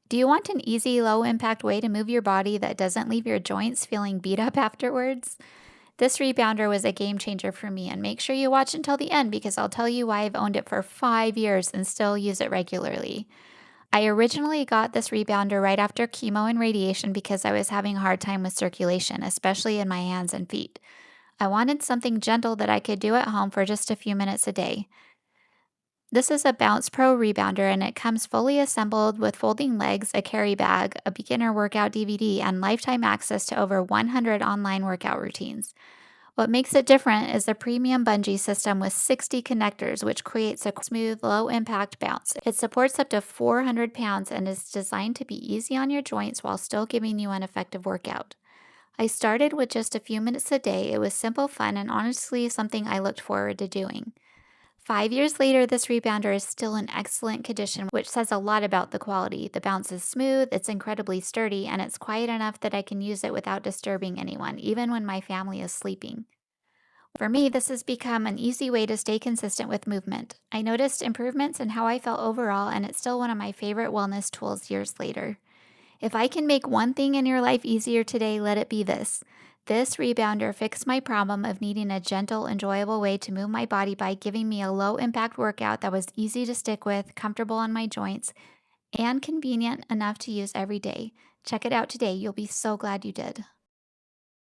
Do you want an easy, low impact way to move your body that doesn't leave your joints feeling beat up afterwards? This rebounder was a game changer for me, and make sure you watch until the end because I'll tell you why I've owned it for 5 years and still use it regularly. I originally got this rebounder right after chemo and radiation because I was having a hard time with circulation, especially in my hands and feet. I wanted something gentle that I could do at home for just a few minutes a day. This is a Bounce Pro rebounder and it comes fully assembled with folding legs, a carry bag, a beginner workout DVD, and lifetime access to over 100 online workout routines. What makes it different is the premium bungee system with 60 connectors, which creates a smooth, low impact bounce. It supports up to 400 pounds and is designed to be easy on your joints while still giving you an effective workout. I started with just a few minutes a day. It was simple, fun, and honestly something I looked forward to doing. 5 years later, this rebounder is still in excellent condition, which says a lot about the quality. The bounce is smooth, it's incredibly sturdy, and it's quiet enough that I can use it without disturbing anyone, even when my family is sleeping. For me, this has become an easy way to stay consistent with movement. I noticed improvements in how I felt overall, and it's still one of my favorite wellness tools years later. If I can make one thing in your life easier today, let it be this. This rebounder fixed my problem of needing a gentle, enjoyable way to move my body by giving me a low impact workout that was easy to stick with, comfortable on my joints, and convenient enough to use every day. Check it out today. You'll be so glad you did.